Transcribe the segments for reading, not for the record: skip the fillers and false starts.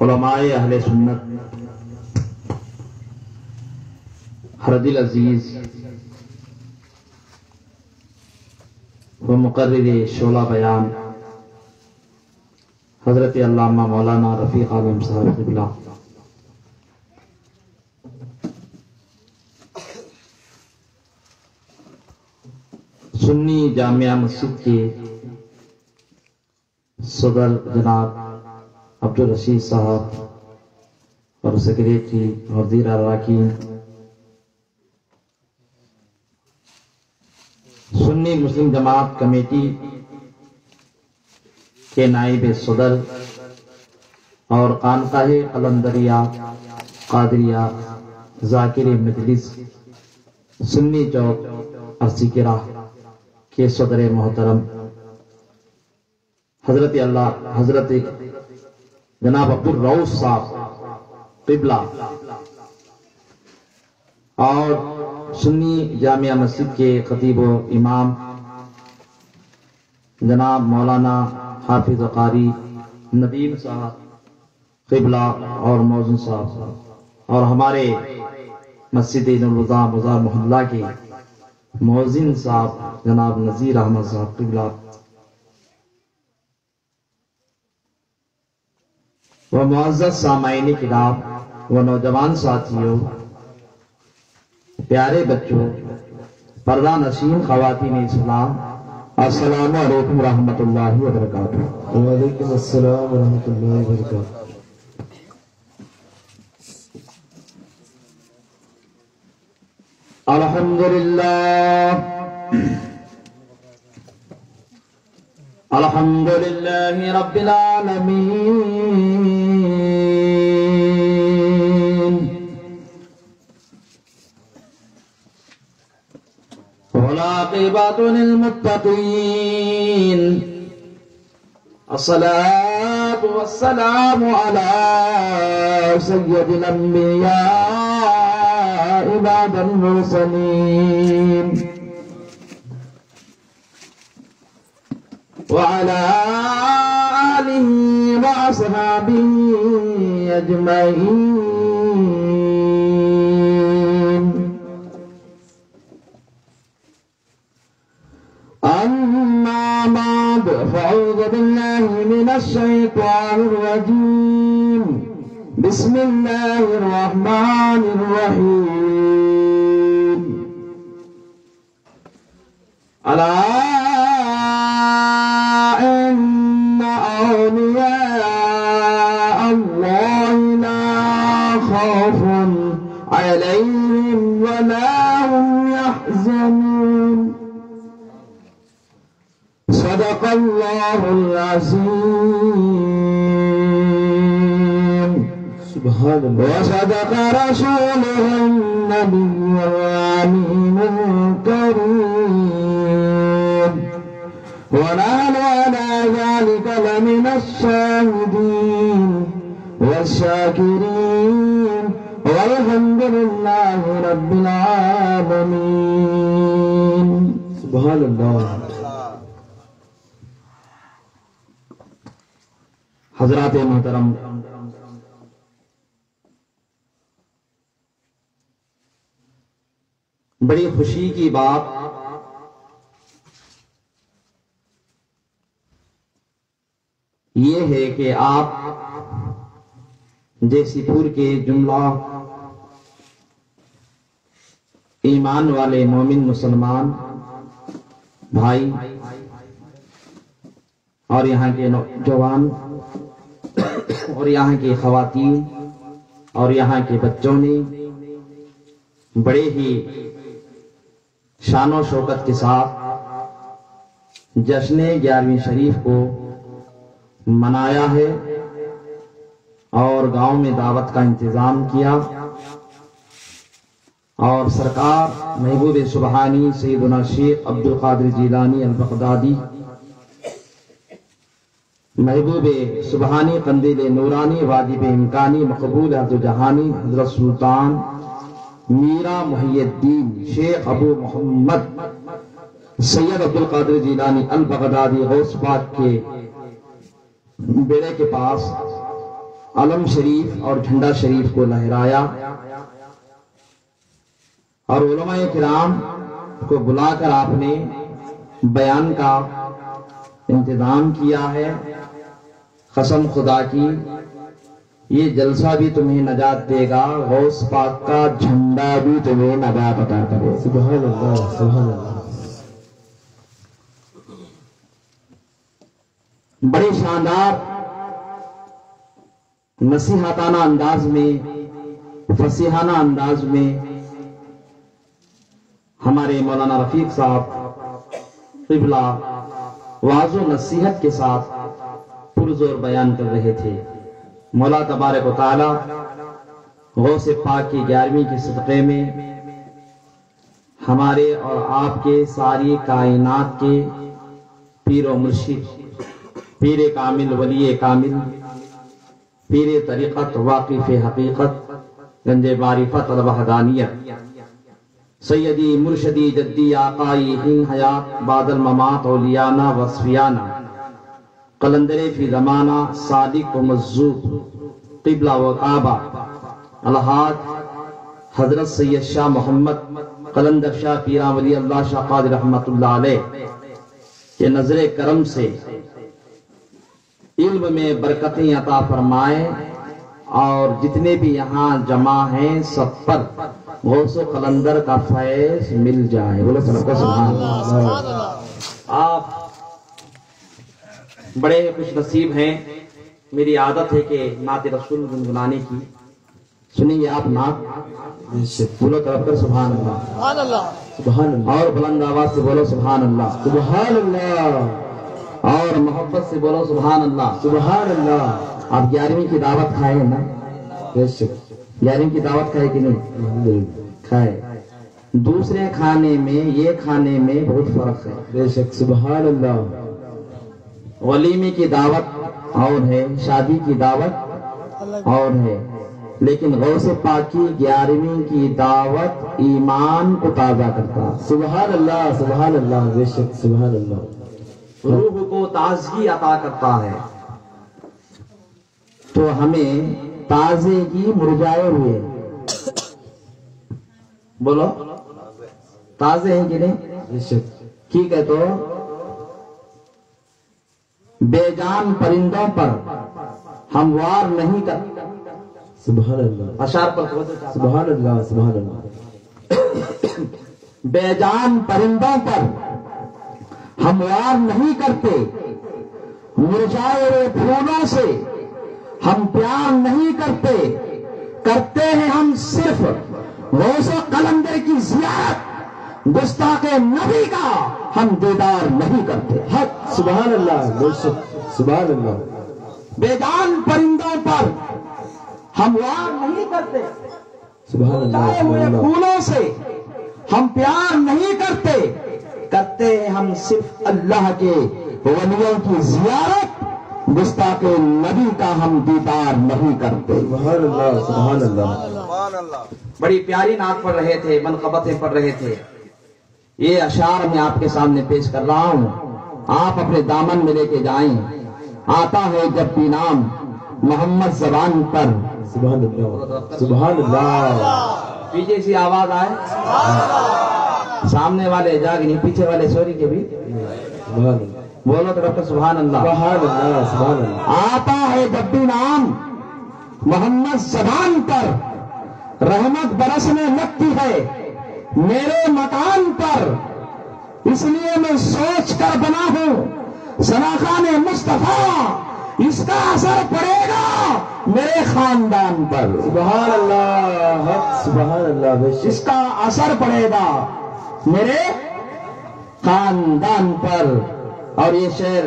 علماء اہل سنت حرد العزیز و مقرر شعلہ بیان حضرت علامہ مولانا رفیق عالم صاحب قبلہ سنی جامعہ مسجد کے صدر جناب عبدالرشید صاحب اور سیکریٹری اور دیگر اراکین، سنی مسلم جماعت کمیٹی کے نائب صدر اور خانقاہ قلندریہ قادریہ ذاکر مجلس سنی چوک ارسی کی راہ کے صدر محترم حضرت جناب عبدالرؤوف صاحب قبلہ اور سنی جامعہ مسجد کے خطیب و امام جناب مولانا حافظ قاری ندیم صاحب قبلہ اور موزن صاحب اور ہمارے مسجد نورالہدیٰ بازار محلہ کے موزن صاحب جناب نذیر احمد صاحب قبلہ و معزز سامعین کرام و نوجوان ساتھیوں، پیارے بچوں، پردہ نشین خواتین اسلام، السلام علیکم ورحمۃ اللہ وبرکاتہ۔ وعلیکم السلام ورحمۃ اللہ وبرکاتہ۔ الحمدللہ رب العالمین، والعاقبۃ للمتقین، الصلاۃ والسلام علی سید الانبیاء بعد المرسلین وعلى آله وأصحابه أجمعين، أما بعد فأعوذ بالله من الشيطان الرجيم، بسم الله الرحمن الرحيم، ألا إن أولياء الله لا خوف عليهم ولا هم يحزنون، صدق الله العظيم، سبحان اللہ۔ وصدق رسوله النبي الأمين الكريم، ونحن على ذلك لمن الشاهدين والشاكرين، والحمد لله رب العالمين۔ سبحان اللہ۔ حضرات محترم، بڑی خوشی کی بات یہ ہے کہ آپ جیسی پور کے جملہ ایمان والے مومن مسلمان بھائی اور یہاں کے نوجوان اور یہاں کی خواتین اور یہاں کے بچوں نے بڑے ہی شان و شوکت کے ساتھ جشن 11ویں شریف کو منایا ہے اور گاؤں میں دعوت کا انتظام کیا، اور سرکار محبوب سبحانی سیدنا شیخ عبدالقادر جیلانی البغدادی، محبوب سبحانی قندیل نورانی واجب امکانی مقبول عبد جہانی حضرت سلطان میرا محی الدین شیخ ابو محمد سید عبدالقادر جیلانی البغدادی غوث پاک کے بیڑے کے پاس علم شریف اور جھنڈا شریف کو لہرایا اور علماء کرام کو بلا کر آپ نے بیان کا انتظام کیا ہے۔ قسم خدا کی یہ جلسہ بھی تمہیں نجات دے گا، غوث پاک کا جھنڈا بھی تمہیں نجات عطا کرے۔ سبحان اللہ، سبحان اللہ۔ بڑے شاندار نصیحتانہ انداز میں، فصیحانہ انداز میں ہمارے مولانا رفیق صاحب قبلہ واضح و نصیحت کے ساتھ پرزور بیان کر رہے تھے۔ مولا تبارک و تعالی غوث پاک کی 11ویں کے صدقے میں ہمارے اور آپ کے ساری کائنات کے پیر و مرشد، پیر کامل، ولی کامل، پیر طریقت، واقف حقیقت، گنج معرفت الوحدانیت، سیدی مرشدی جدی آقائی ہن حیات بعد الممات اولیانا وصفیانا، قلندر فی زمانہ صادق و مزوق، قبلہ و کعبہ، الحاج حضرت سید شاہ محمد قلندر شاہ پیران ولی اللہ شاہ قادر رحمت اللہ علیہ کے نظر کرم سے علم میں برکتیں عطا فرمائے، اور جتنے بھی یہاں جمع ہیں سب پر غوث و قلندر کا فیض مل جائے۔ بولو سبحان اللہ۔ آپ بڑے خوش نصیب ہیں۔ میری عادت ہے کہ نعت رسول گنگنانے کی، سنیں گے آپ نعت؟ بولو طرف کر سبحان اللہ، سبحان اللہ، اور بلند آواز سے بولو سبحان اللہ، سبحان اللہ، اور محبت سے بولو سبحان اللہ۔ سبحان اللہ۔ آپ 11ویں کی دعوت کھائے ہیں نا؟ بے شک، 11ویں کی دعوت کھائے کہ نہیں؟ الحمدللہ، کھائے۔ دوسرے کھانے میں یہ کھانے میں بہت فرق ہے۔ بے شک، سبحان اللہ۔ ولیمے کی دعوت اور ہے، شادی کی دعوت اور ہے، لیکن غوث پاک کی 11ویں کی دعوت ایمان کو تازہ کرتا ہے۔ سبحان اللہ، سبحان اللہ، بے شک، سبحان اللہ۔ روح کو تازگی عطا کرتا ہے۔ تو ہمیں تازگی مرجائے ہوئے، بولو تازے ہیں کہ نہیں؟ بے شک، ٹھیک ہے، تو بے جان پرندوں پر ہم وار نہیں کرتے۔ سبحان اللہ، اشعار پر توجہ چاہتا ہوں۔ سبحان اللہ، سبحان اللہ۔ بے جان پرندوں پر ہم وار نہیں کرتے، مرجھائے ہوئے پھولوں سے ہم پیار نہیں کرتے، کرتے ہیں ہم صرف غوث و قلندر کی زیارت، گستاخ نبی کا ہم دیدار نہیں کرتے۔ حق، سبحان اللہ، بے شک، سبحان اللہ۔ بے جان پرندوں پر ہم وار نہیں کرتے، سبحان اللہ، مرجھائے ہوئے سبحان اللہ۔ پھولوں سے ہم پیار نہیں کرتے، کرتے ہیں ہم صرف اللہ کے ولیوں کی زیارت، گستاخ نبی کا ہم دیدار نہیں کرتے۔ سبحان اللہ، سبحان اللہ۔ بڑی پیاری نعت پڑھ رہے تھے، منقبتیں پڑھ رہے تھے۔ یہ اشعار میں آپ کے سامنے پیش کر رہا ہوں، آپ اپنے دامن میں لے کے جائیں۔ آتا ہے جب بھی نام محمد زبان پر، سبحان اللہ، سبحان اللہ۔ پیچھے سی آواز آئے، سامنے والے جاگ نہیں، پیچھے والے سوری کے بھی سبحان اللہ، بولو تو ڈاکٹر سبحان اللہ۔ سبحان اللہ، سبحان اللہ۔ آتا ہے جب بھی نام محمد زبان پر، رحمت برسنے لگتی ہے میرے مکان پر، اس لیے میں سوچ کر بنا ہوں سناخان مصطفیٰ، اس کا اثر پڑے گا میرے خاندان پر۔ سبحان اللہ، حق، سبحان اللہ، بے شک، اس کا اثر پڑے گا میرے خاندان پر۔ اور یہ شعر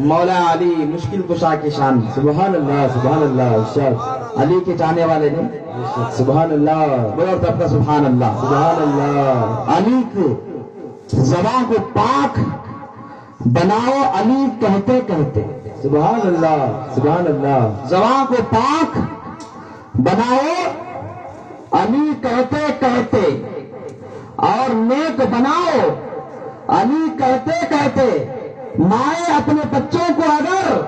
مولا علی مشکل کشا کی شان، سبحان اللہ، سبحان اللہ، ارشاد، علی کے چاہنے والے نے بے شک، سبحان اللہ، بولو طرف کا سبحان اللہ۔ سبحان اللہ۔ علی کی زبان کو پاک بناؤ، علی کہتے کہتے، سبحان اللہ، سبحان اللہ۔ زبان کو پاک بناؤ علی کہتے کہتے، اور نیک بناؤ علی کہتے کہتے، مائیں اپنے بچوں کو اگر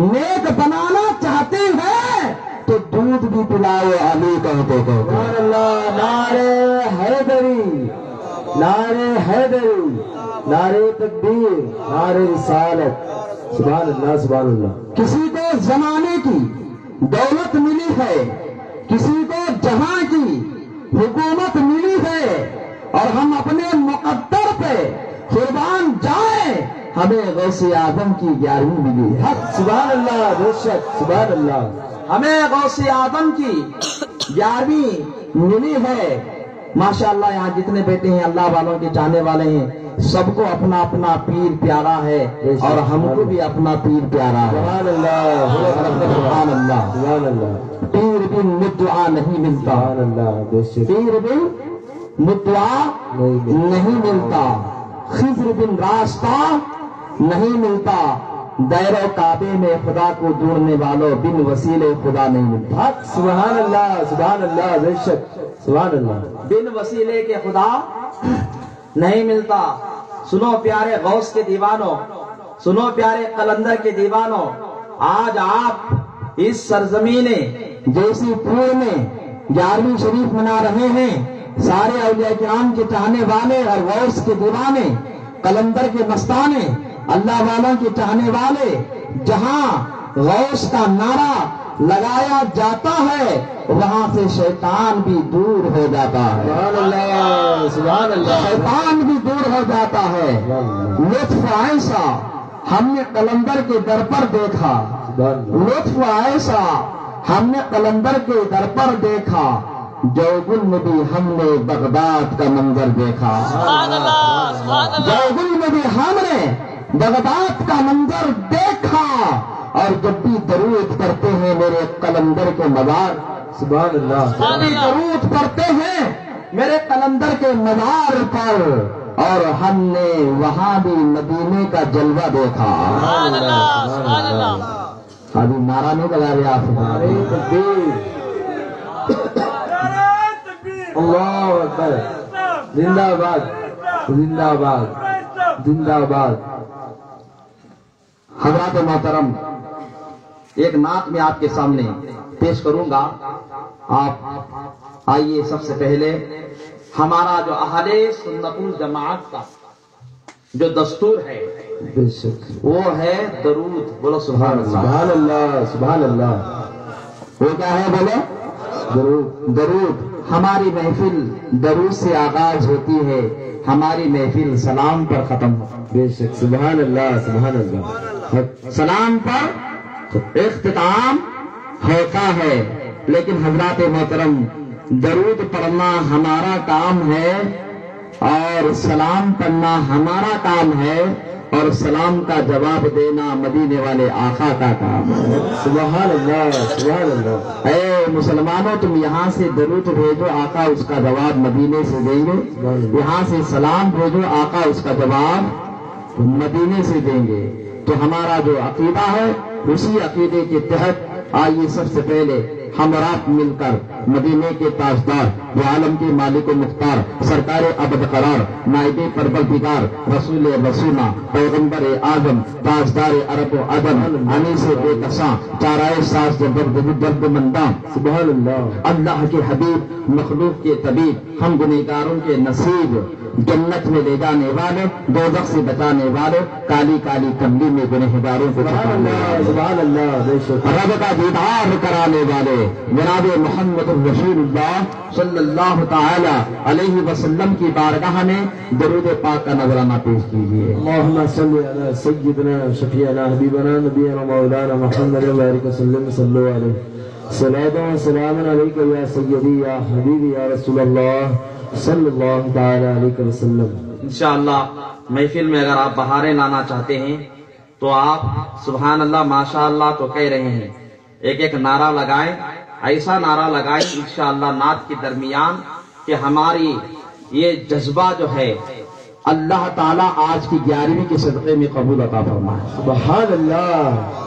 نیک بنانا چاہتے ہیں تو دودھ بھی پلاؤ علی کہتے کہتے۔ سبحان اللہ، نعرہ حیدری، نعرہ حیدری، نعرہ تکبیر، نعرہ رسالت، سبحان اللہ سبحان اللہ۔ کسی کو زمانے کی دولت ملی ہے، کسی کو جہاں کی حکومت ملی ہے، اور ہم اپنے مقدر پہ قربان جائیں، ہمیں غوث اعظم کی 11ویں ملی ہے۔ سبحان اللہ، بے شک، سبحان اللہ۔ ہمیں غوث اعظم کی 11ویں ملی ہے۔ ماشاءاللہ یہاں جتنے بیٹے ہیں اللہ والوں کے چاہنے والے ہیں، سب کو اپنا اپنا پیر پیارا ہے، اور ہم کو بھی اپنا پیر پیارا ہے۔ سبحان اللہ، سبحان اللہ۔ سبحان اللہ، پیر بن مدعا نہیں ملتا، سبحان اللہ، بے شک، پیر بن مدعا نہیں ملتا، خضر بن راستہ نہیں ملتا، دیر و کعبے میں خدا کو ڈھونڈنے والوں بن وسیلے خدا نہیں ملتا۔ حق، سبحان اللہ، سبحان اللہ، بے شک، سبحان اللہ۔ بن وسیلے کے خدا نہیں ملتا۔ سنو پیارے غوث کے دیوانوں، سنو پیارے قلندر کے دیوانوں، آج آپ اس سرزمین جیسی پور میں 11ویں شریف منا رہے ہیں، سارے اولیاء کرام کے چاہنے والے اور غوث کے دیوانے، قلندر کے مستانے، اللہ والوں کے چاہنے والے، جہاں غوث کا نعرہ لگایا جاتا ہے وہاں سے شیطان بھی دور ہو جاتا ہے، سبحان اللہ، سبحان اللہ، شیطان بھی دور ہو جاتا ہے۔ لطف ایسا ہم نے قلندر کے در پر دیکھا، سبحان اللہ، لطف ایسا ہم نے قلندر کے در پر دیکھا، جوگل میں بھی ہم نے بغداد کا منظر دیکھا، جوگل میں بھی ہم نے بغداد کا منظر دیکھا، اور جب بھی درود پڑھتے ہیں میرے قلندر کے مزار، سبحان اللہ، جب بھی درود پڑھتے ہیں میرے قلندر کے مزار پر، اور ہم نے وہاں بھی مدینے کا جلوہ دیکھا۔ ابھی نعرہ نہیں لگا رہے آپ؟ نعرہ تکبیر، اللہ اکبر، زندہ باد، زندہ باد، زندہ باد۔ حضرات محترم، ایک نعت میں آپ کے سامنے پیش کروں گا، آپ آئیے۔ سب سے پہلے ہمارا جو اہل سنت الجماعت کا جو دستور ہے بے شک، وہ ہے درود، بولو سبحان اللہ۔ سبحان اللہ، سبحان اللہ، وہ کیا ہے بولو؟ درود، درود۔ ہماری محفل درود سے آغاز ہوتی ہے، ہماری محفل سلام پر ختم ہوتی بے شک، سبحان اللہ، سبحان اللہ، ہے، سلام پر اختتام ہوتا ہے۔ لیکن حضرات محترم، درود پڑھنا ہمارا کام ہے اور سلام پڑھنا ہمارا کام ہے، اور سلام کا جواب دینا مدینے والے آقا کا کام ہے۔ سبحان اللہ، سبحان اللہ، اے مسلمانوں، تم یہاں سے درود بھیجو، آقا اس کا جواب مدینے سے دیں گے، یہاں سے سلام بھیجو، آقا اس کا جواب مدینے سے دیں گے۔ تو ہمارا جو عقیدہ ہے اسی عقیدے کے تحت آئیے سب سے پہلے ہم رات مل کر مدینے کے تاجدار، جو عالم کے مالک و مختار، سرکار ابد قرار، نائب پروردگار، رسول رسولہ، پیغمبر اعظم، تاجدار عرب و عجم، انیس بے کساں، چارائے ساز درد منداں، سبحان اللہ، اللہ کے حبیب، مخلوق کے طبیب، ہم گنہگاروں کے نصیب، جنت میں لے جانے والے، دوزخ سے بچانے والے، کالی کالی کملی میں گنہگاروں کو سبحان چھپانے اللہ، والے، سبحان اللہ، بے شک، رب کا دیدار کرانے والے جناب محمد رسول اللہ صلی اللہ تعالی علیہ وسلم کی بارگاہ میں درود پاک کا نذرانہ پیش کیجیے۔ اللہم صلی علی سیدنا شفیعنا حبیبنا نبینا مولانا محمد وبارک وسلم، صلو علیہ، صلاۃ و سلام علیک یا سیدی یا حبیبی یا رسول اللہ صلی اللہ تعالی علیہ وسلم۔ انشاءاللہ محفل میں اگر آپ بہاریں لانا چاہتے ہیں تو آپ سبحان اللہ ماشاءاللہ تو کہہ رہے ہیں، ایک ایک نعرہ لگائیں، ایسا نعرہ لگائیں انشاءاللہ نعت کے درمیان کہ ہماری یہ جذبہ جو ہے اللہ تعالیٰ آج کی 11ویں کے صدقے میں قبول عطا فرمائے۔ سبحان اللہ،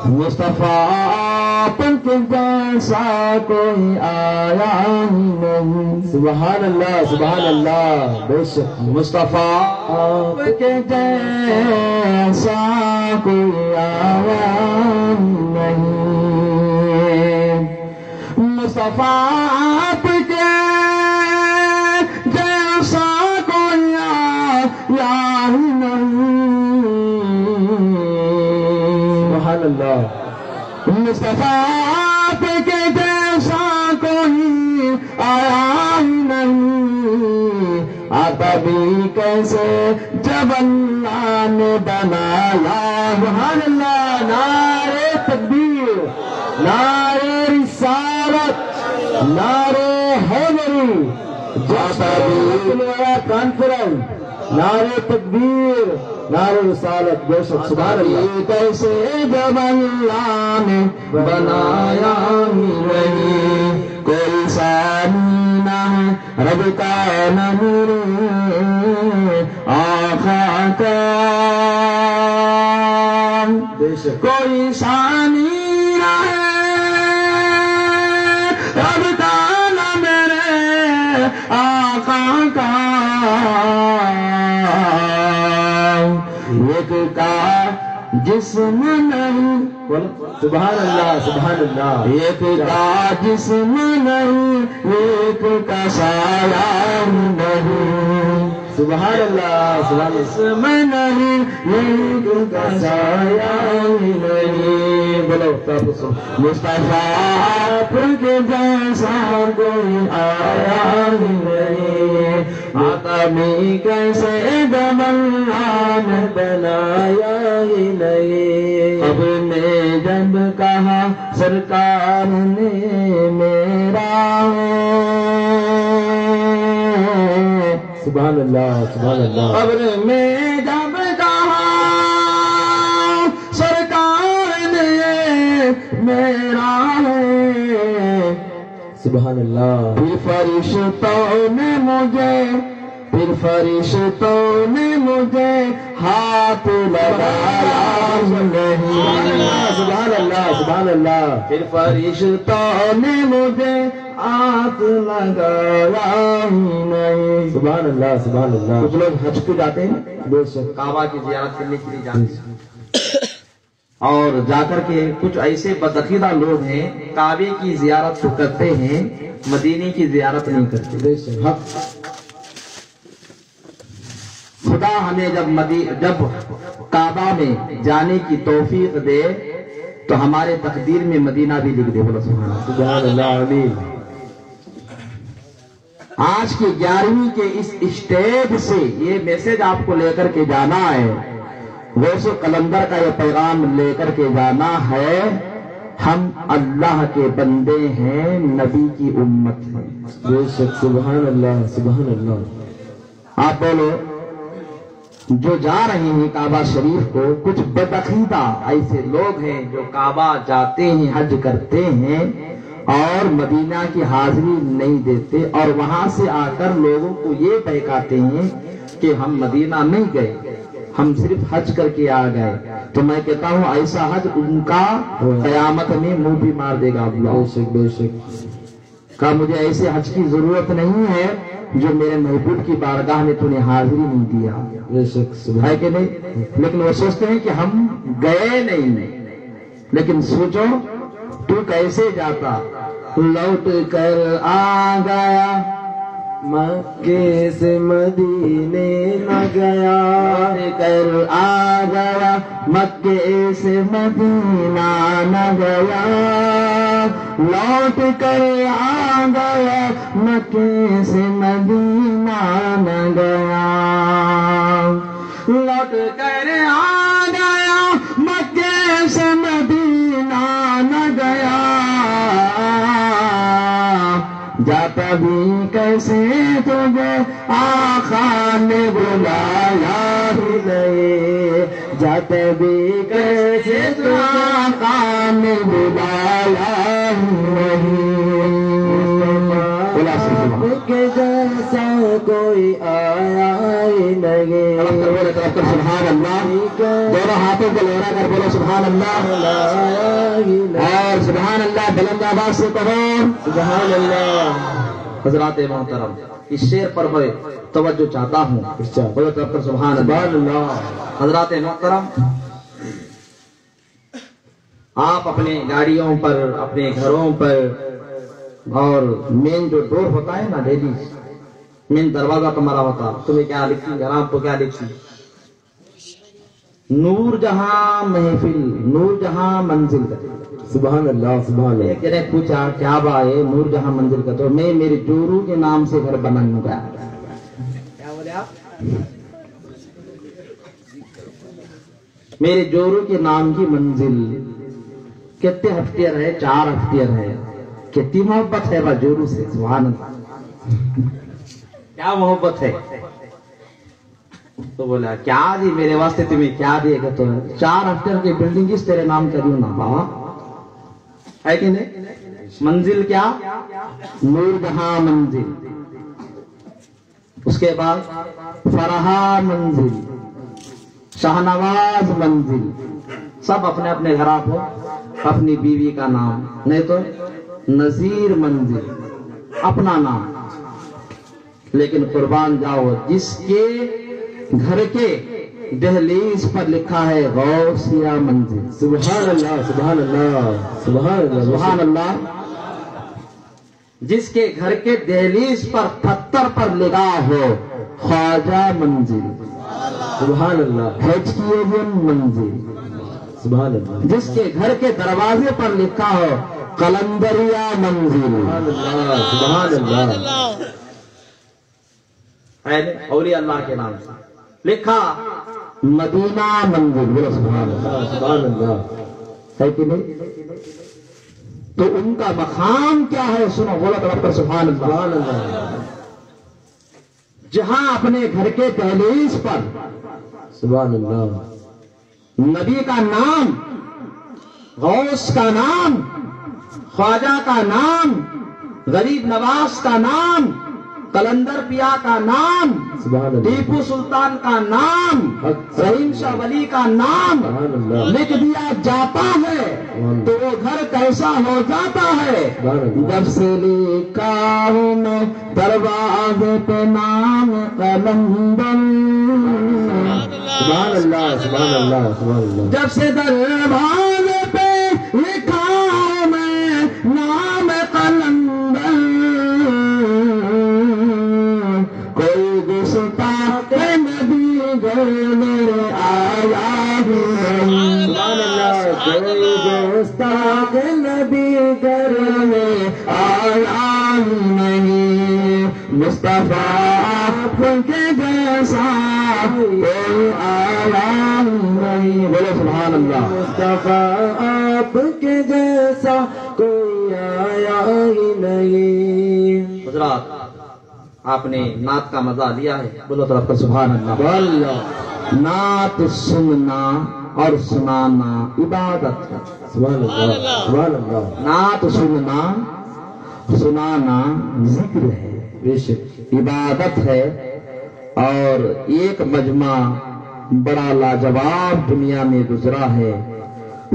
مصطفیٰ آپ کے جیسا کوئی آیا ہی نہیں، سبحان اللہ، سبحان اللہ، بے شک، مصطفیٰ آپ کے جیسا کوئی آیا ہی مصطفیٰ آپ کے جیسا کوئی الہ نہیں، سبحان اللہ، مصطفیٰ آپ کے جیسا کوئی آیا ہی نہیں، آتا بھی کیسے جب اللہ نے بنایا۔ سبحان اللہ، نعرہ تکبیر، نعرہ رسالت، نعرہ حیدری، کانفرنس، نعرہ تکبیر، نعرہ رسالت، بے شک سبحان اللہ۔ کیسے جب اللہ نے بنایا ہی نہیں، کوئی ثانی نہ ہے رب کا نہ میرے آقا کا، بے شک کوئی ثانی نہ ہے رب کا نہ میرے آقا کا، ایک کا جسم نہیں، سبحان اللہ، سبحان اللہ، ایک کا جسم نہیں، ایک کا سایہ نہیں، سبحان اللہ، سبحان اللہ، جسم نہیں، ایک کا سایہ نہیں، بولو مصطفیٰ آپ کے جیسا کوئی آیا ہی نہیں، آتا بھی کیسے جب اللہ نے بنایا ہی نہیں، قبر میں جب کہا سرکار نے میرا ہے، سبحان اللہ، سبحان اللہ، قبر میں جب کہا سرکار نے میرا ہے، سبحان اللہ، پھر فرشتوں نے مجھے ہاتھ لگایا نہیں، سبحان اللہ، سبحان اللہ، پھر فرشتوں نے مجھے ہاتھ لگایا نہیں، سبحان اللہ، سبحان اللہ، کچھ لوگ حج پہ جاتے ہیں، بے شک کعبہ کی زیارت کرنے کے لیے جاتے ہیں، اور جا کر کے کچھ ایسے بدعقیدہ لوگ ہیں کعبے کی زیارت تو کرتے ہیں مدینے کی زیارت نہیں کرتے۔ بے شک حق، خدا ہمیں جب کعبہ میں جانے کی توفیق دے تو ہمارے تقدیر میں مدینہ بھی لکھ دے، بولو سبحان اللہ۔ سبحان اللہ، آمین۔ آج کی 11ویں کے اس اسٹیج سے یہ میسج آپ کو لے کر کے جانا ہے، غوث قلندر کا یہ پیغام لے کر کے جانا ہے، ہم اللہ کے بندے ہیں، نبی کی امت ہیں، بے شک سبحان اللہ، سبحان اللہ، آپ بولو۔ جو جا رہے ہیں کعبہ شریف کو، کچھ بدعقیدہ ایسے لوگ ہیں جو کعبہ جاتے ہیں، حج کرتے ہیں اور مدینہ کی حاضری نہیں دیتے، اور وہاں سے آ کر لوگوں کو یہ بہکاتے ہیں کہ ہم مدینہ نہیں گئے، ہم صرف حج کر کے آ گئے۔ تو میں کہتا ہوں ایسا حج ان کا قیامت میں منہ بھی مار دے گا اللہ۔ بے شک، بے شک، کہا مجھے ایسے حج کی ضرورت نہیں ہے جو میرے محبوب کی بارگاہ میں تو نے حاضری نہیں دیا، بے شک ہے سبحان کہ نہیں؟ لیکن وہ سوچتے ہیں کہ ہم گئے نہیں، لیکن سوچو تو کیسے جاتا، لوٹ کر آ گیا، مکے سے مدینے نہ گیا، لوٹ کر آ گیا، مکے سے مدینہ نہ گیا، لوٹ کر آ گیا، مکے سے مدینہ نہ گیا، لوٹ کر آ گیا، مکے سے مدینہ نہ گیا، جاتا بھی کیسے تجھے آقا نے بلایا ہی نہیں، جاتا بھی کیسے تجھے آقا نے بلایا ہی نہیں، کے جیسا کوئی آیا ہی نہیں، سبحان اللہ، دونوں ہاتھوں کو لہرا کر بولو سبحان اللہ، اور سبحان اللہ بلند آواز سے کہو سبحان اللہ۔ حضرات محترم، اس شعر پر میں توجہ چاہتا ہوں، بولو طرف کر سبحان اللہ۔ حضرات محترم، آپ اپنے گاڑیوں پر، اپنے گھروں پر اور مین جو ڈور ہوتا ہے نا لیڈیز، مین دروازہ تمہارا ہوتا، تمہیں کیا لکھتی گھر آپ کو کیا لکھتی؟ نور جہاں محفل، نور جہاں منزل کا۔ سبحان اللہ سبحان اللہ. ایک جنے پوچھا کیا با ہے نور جہاں منزل کا؟ تو میں میرے جورو کے نام سے گھر بناؤں گا. کیا بولے آپ؟ میرے جورو کے نام کی منزل. کتنے ہفتیر ہے؟ 4 ہفتیر ہے. کتنی محبت ہے با جورو سے. سبحان اللہ، کیا محبت ہے. تو بولا کیا دی میرے واسطے تمہیں کیا دے گا؟ تو 4 ہفتیر کی بلڈنگ کس تیرے نام کریوں نا بابا، ہے کہ نہیں؟ منزل کیا؟ نور جہاں منزل. اس کے بعد فرحا منزل، شاہنواز منزل. سب اپنے اپنے گھر آپ ہو، اپنی بیوی کا نام، نہیں تو نذیر منزل اپنا نام. لیکن قربان جاؤ جس کے گھر کے دہلیز پر لکھا ہے غوثیہ منزل. سبحان اللہ سبحان اللہ سبحان اللہ سبحان اللہ. جس کے گھر کے دہلیز پر پتھر پر لگا ہو خواجہ منزل. سبحان اللہ HKM منزل. سبحان اللہ جس کے گھر کے دروازے پر لکھا ہو قلندریہ منزل. سبحان اللہ. اولیاء اللہ کے نام سے لکھا مدینہ منزل. بولو سبحان اللہ. سبحان اللہ. ہے کہ نہیں؟ تو ان کا مقام کیا ہے سنو، بولو تو رب سبحان اللہ. سبحان اللہ. جہاں اپنے گھر کے دہلیز پر سبحان اللہ. نبی کا نام، غوث کا نام، خواجہ کا نام، غریب نواز کا نام، قلندر پیا کا نام، سبحان اللہ. ٹیپو سلطان کا نام، رحیم شاہ ولی کا نام سبحان اللہ. لکھ دیا جاتا ہے تو وہ گھر کیسا ہو جاتا ہے. جب سے لکھا ہوں میں دروازے پہ نام قلندر. سبحان اللہ سبحان اللہ سبحان اللہ. جب سے دروازے پہ لکھا ہوں میں نام قلندر، کوئی گستاخ نبی گھر میرے آیا ہی نہیں. سبحان اللہ. کوئی گستاخ نبی گھر میں آیا ہی نہیں. مصطفیٰ آپ کے جیسا کوئی آیا ہی نہیں. بولو سبحان اللہ. مصطفیٰ آپ کے جیسا کوئی آیا ہی نہیں. حضرات آپ نے نعت کا مزہ لیا ہے، بولو تو رب کا سبحان اللہ. سبحان اللہ. نعت سننا اور سنانا عبادت ہے. سبحان اللہ سبحان اللہ. نعت سننا سنانا ذکر ہے، بے شک عبادت ہے. اور ایک مجمع بڑا لاجواب دنیا میں گزرا ہے.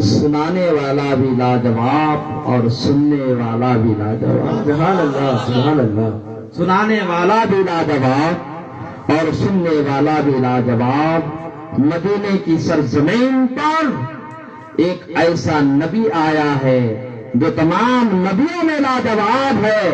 سنانے والا بھی لاجواب اور سننے والا بھی لاجواب. سبحان اللہ سبحان اللہ. سنانے والا بھی لاجواب اور سننے والا بھی لاجواب. مدینے کی سرزمین پر ایک ایسا نبی آیا ہے جو تمام نبیوں میں لاجواب ہے.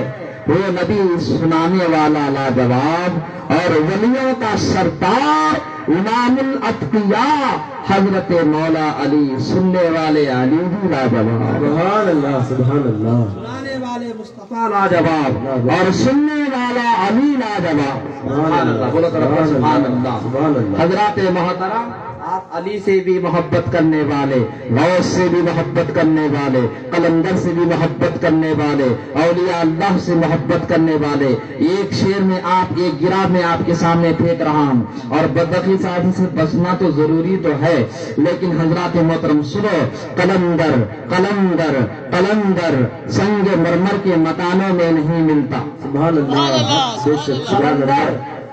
وہ نبی سنانے والا لاجواب اور ولیوں کا سردار امام الاتقیاء حضرت مولا علی. سننے والے علی بھی لاجواب، سبحان اللہ سبحان اللہ. سنانے والے مصطفیٰ لاجواب اور سننے والا علی لاجواب. سبحان اللہ. بولو سبحان اللہ. سبحان اللہ. حضرات محترم، آپ علی سے بھی محبت کرنے والے، غوث سے بھی محبت کرنے والے، قلندر سے بھی محبت کرنے والے، اولیاء اللہ سے محبت کرنے والے. ایک شعر میں آپ، ایک گرا میں آپ کے سامنے پھینک رہا ہوں. اور بدبختی ساتھی سے بچنا تو ضروری تو ہے، لیکن حضرات محترم سنو. قلندر قلندر قلندر سنگ مرمر کے مکانوں میں نہیں ملتا. سبحان اللہ. بے شک. سبحان اللہ.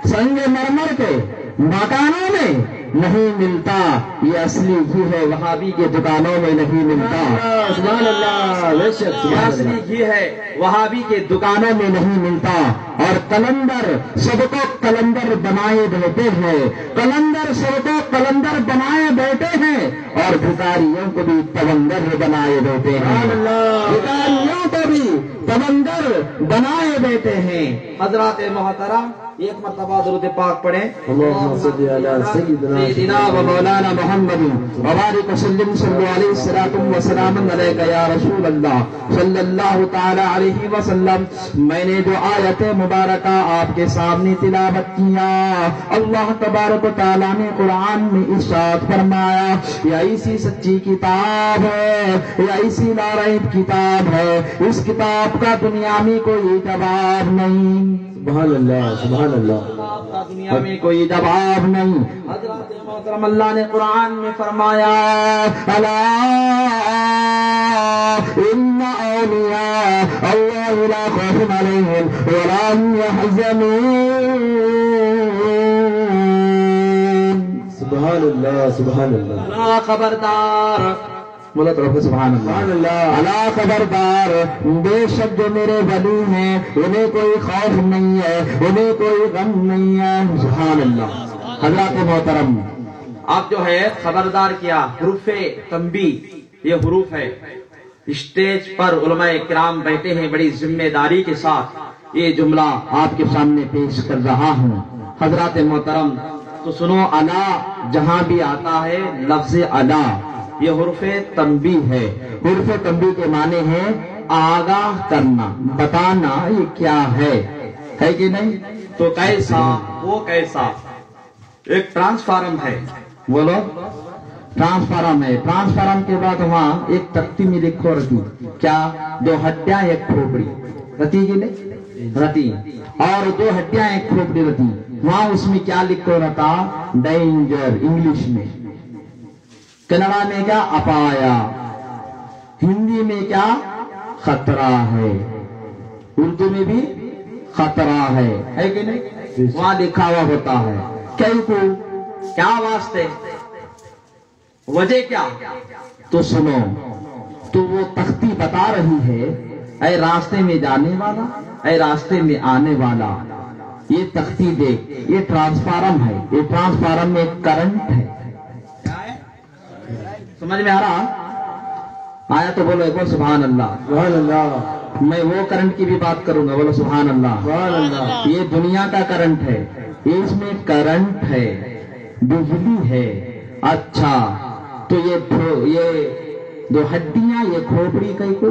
سنگ مرمر کے مکانوں میں نہیں ملتا، یہ اصلی گھی ہے وہابی کے دکانوں میں نہیں ملتا، سبحان اللہ، بے شک یہ سبحان اصلی اللہ، گھی ہے وہابی کے دکانوں میں نہیں ملتا۔ اور کلندر سب کو کلندر بنائے بیٹھے ہیں، کلندر سب کو کلندر بنائے بیٹھے ہیں، اور بھکاریوں کو بھی تونگر بنائے بیٹھے ہیں، سبحان اللہ، بھکاریوں کو بھی تونگر بنائے بیٹھے ہیں۔ حضرات محترم ایک مرتبہ درود پاک پڑھیں، اللهم صل على سیدنا و مولانا محمد وبارک وسلم صلی علیہ الصلوۃ والسلام علیک یا رسول اللہ صلی اللہ تعالی علیہ وسلم۔ میں نے جو آیت مبارکہ آپ کے سامنے تلاوت کیا، اللہ تبارک و تعالیٰ نے قرآن میں ارشاد فرمایا، یہ ایسی سچی کتاب ہے، یہ ایسی لا ریب کتاب ہے، اس کتاب کا دنیا میں کوئی جواب نہیں، سبحان اللہ، سبحان اللہ، دنیا میں کوئی جواب نہیں۔ حضرت محترم اللہ نے قرآن میں فرمایا، الا ان اولیاء اللہ لا خوف علیہم ولا هم يحزنون، سبحان اللہ، سبحان اللہ، الا خبردار، بولا تو سبحان سبحان اللہ، اللہ، اللہ خبردار، بے شک جو میرے ولی ہیں انہیں کوئی خوف نہیں ہے، انہیں کوئی غم نہیں ہے، سبحان اللہ۔ حضرات محترم، اب جو ہے خبردار کیا، حروف تنبیہ، یہ حروف ہے، اسٹیج پر علماء کرام بیٹھے ہیں، بڑی ذمہ داری کے ساتھ یہ جملہ آپ کے سامنے پیش کر رہا ہوں۔ حضرات محترم تو سنو، الا جہاں بھی آتا ہے لفظ الا، یہ حرف تنبیہ ہے۔ حرف تنبیہ کے معنی ہے آگاہ کرنا، بتانا یہ کیا ہے کہ نہیں؟ تو کیسا، وہ کیسا، ایک ٹرانسفارم ہے، بولو ٹرانسفارم ہے، ٹرانسفارم کے بعد وہاں ایک تختی میں لکھو رتی، کیا؟ دو ہڈیاں ایک کھوپڑی، رتی کی نہیں رتی، اور دو ہڈیاں ایک کھوپڑی رتی، وہاں اس میں کیا لکھو رہتا؟ ڈینجر، انگلش میں، کنڑا میں کیا؟ اپایا، ہندی میں کیا؟ خطرہ ہے، اردو میں بھی خطرہ ہے کہ نہیں؟ وہاں لکھا ہوا ہوتا ہے، کیا واسطے، وجہ کیا؟ تو سنو، تو وہ تختی بتا رہی ہے، اے راستے میں جانے والا، اے راستے میں آنے والا، یہ تختی دیکھ، یہ ٹرانسفارم ہے، یہ ٹرانسفارم میں کرنٹ ہے، سمجھ میں آ رہا؟ آیا تو بولو ایک بار سبحان اللہ۔ سبحان اللہ، میں وہ کرنٹ کی بھی بات کروں گا، بولو سبحان اللہ۔ سبحان اللہ، یہ دنیا کا کرنٹ ہے، اس میں کرنٹ ہے، بجلی ہے۔ اچھا، تو یہ دو ہڈیاں، یہ کھوپڑی کئی کو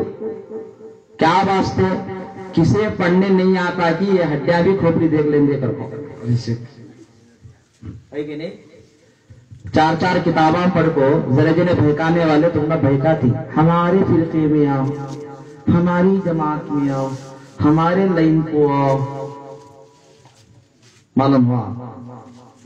کیا واسطے؟ کسے پڑھنے نہیں آتا کہ یہ ہڈیاں بھی کھوپڑی دیکھ لیں گے کر کو، ہے کہ نہیں؟ چار چار کتاباں پڑھ کو ذرا جنے بہکانے والے تم نہ بہکا تھی، ہمارے فرقے میں آؤ، ہماری جماعت میں آؤ، ہمارے لائن کو آؤ، معلوم ہوا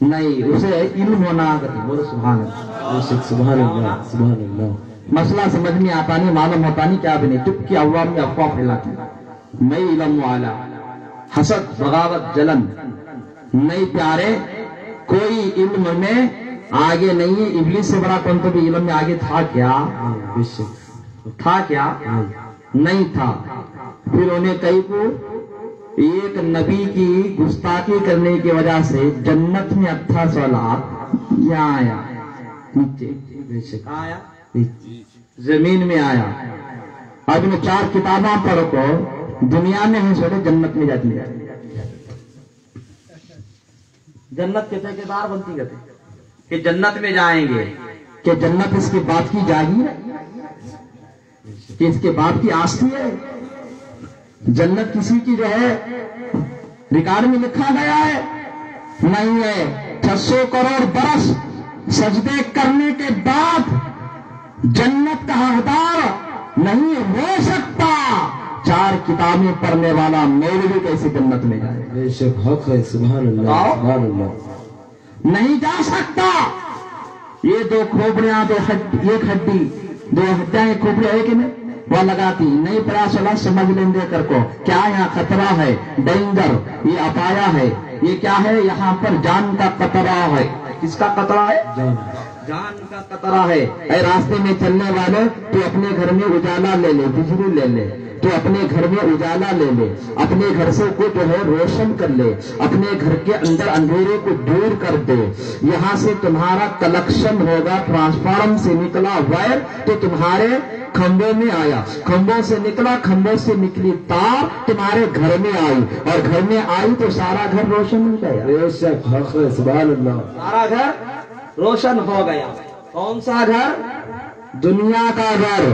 نہیں، اسے علم ہونا کرتی، بولو سبحان اللہ، سبحان اللہ، سبحان اللہ، مسئلہ سمجھ میں آتا نہیں، معلوم ہوتا نہیں، کیا بھی نہیں، چپ کی عوام میں افواہ پھیلاتی، میں علم والا، حسد بغاوت جلن نہیں پیارے، کوئی علم میں آگے نہیں ہے، ابلیس سے بڑا کون تو بھی علم میں آگے تھا کیا؟ تھا کیا؟ نہیں تھا۔ پھر انہیں کئی کو ایک نبی کی گستاخی کرنے کی وجہ سے جنت میں اچھا سوالات یہاں آیا، نیچے آیا، زمین میں آیا۔ اب انہیں چار کتاباں پڑھ کو دنیا میں ہی سوچے جنت میں جاتی ہے، جنت کے ٹھیکیدار بنتی گئے کہ جنت میں جائیں گے، کہ جنت اس کے باپ کی جاگیر ہے، کہ اس کے باپ کی آستی ہے، جنت کسی کی جو ہے ریکارڈ میں لکھا گیا ہے نہیں ہے۔ 600 کروڑ برس سجدے کرنے کے بعد جنت کا حقدار نہیں ہو سکتا۔ چار کتابیں پڑھنے والا مولوی کیسے جنت میں جائے؟ بے شک حق ہے، سبحان اللہ، سبحان اللہ، نہیں جا سکتا۔ یہ دو کھوپڑیاں، ایک ہڈی، دو ہڈیاں ایک کھوپڑی ہے کہ نہیں، وہ لگاتی نہیں، پراس والا سمجھ لیں دے کر کو کیا یہاں خطرہ ہے، ڈینجر، یہ اپایا ہے، یہ کیا ہے؟ یہاں پر جان کا قطرہ ہے. کس کا قطرہ ہے؟ جان کا قطرہ ہے. اے راستے میں چلنے والے، تو اپنے گھر میں اجالا لے لے، بجلی لے لے، تو اپنے گھر میں اجالا لے لے، اپنے گھر سے کو جو ہے روشن کر لے، اپنے گھر کے اندر اندھیرے کو دور کر دے. یہاں سے تمہارا کلیکشن ہوگا، ٹرانسفارم سے نکلا وائر تو تمہارے کھمبوں میں آیا، کھمبوں سے نکلا، کھمبوں سے نکلی تار تمہارے گھر میں آئی، اور گھر میں آئی تو سارا گھر روشن ہو گیا. بے شک حق ہے، سبحان اللہ. سارا گھر روشن ہو گیا. کون سا گھر؟ دنیا کا گھر،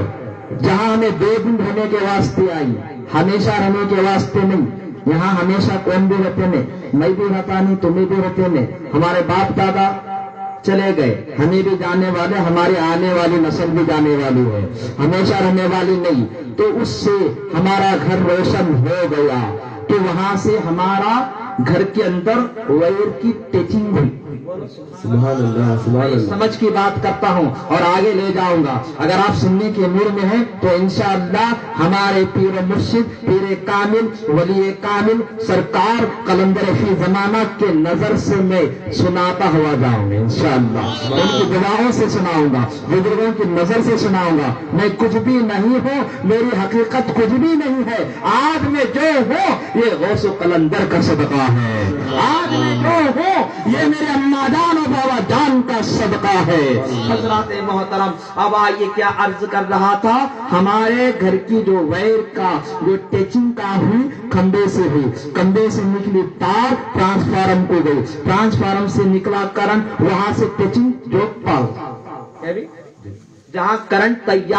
جہاں ہمیں بے دن رہنے کے واسطے آئی، ہمیشہ رہنے کے واسطے نہیں. یہاں ہمیشہ کون بھی رہتے نہیں، میں بھی رہتا نہیں، تمہیں بھی رہتے نہیں. ہمارے باپ دادا چلے گئے، ہمیں بھی جانے والے، ہمارے آنے والی نسل بھی جانے والی ہے، ہمیشہ رہنے والی نہیں. تو اس سے ہمارا گھر روشن ہو گیا، تو وہاں سے ہمارا گھر کے اندر وائر کی ٹچنگ ہوئی. سبحان اللہ، سبحان اللہ. سمجھ کی بات کرتا ہوں اور آگے لے جاؤں گا. اگر آپ سننے کے موڈ میں ہیں تو انشاءاللہ ہمارے پیر و مرشد، پیر کامل، ولی کامل سرکار قلندر فی زمانہ کے نظر سے میں سناتا ہوا جاؤں گا انشاءاللہ. ان کی دعاؤں سے سناؤں گا، بزرگوں کی نظر سے سناؤں گا. میں کچھ بھی نہیں ہوں، میری حقیقت کچھ بھی نہیں ہے. آج میں جو ہوں یہ غوث و قلندر کا صدقہ ہے. آج میں جو ہوں یہ میرے اما جان اور بابا جان کا صدقہ ہے. حضرات محترم، اب آئیے کیا عرض کر رہا تھا، ہمارے گھر کی جو وائر کا جو ٹچنگ کا ہوئی، کھمبے سے ہوئی، کھمبے سے نکلی تار ٹرانسفارم کو گئی، ٹرانسفارم سے نکلا کرنٹ، وہاں سے ٹچنگ جو پاور، جہاں کرنٹ تیار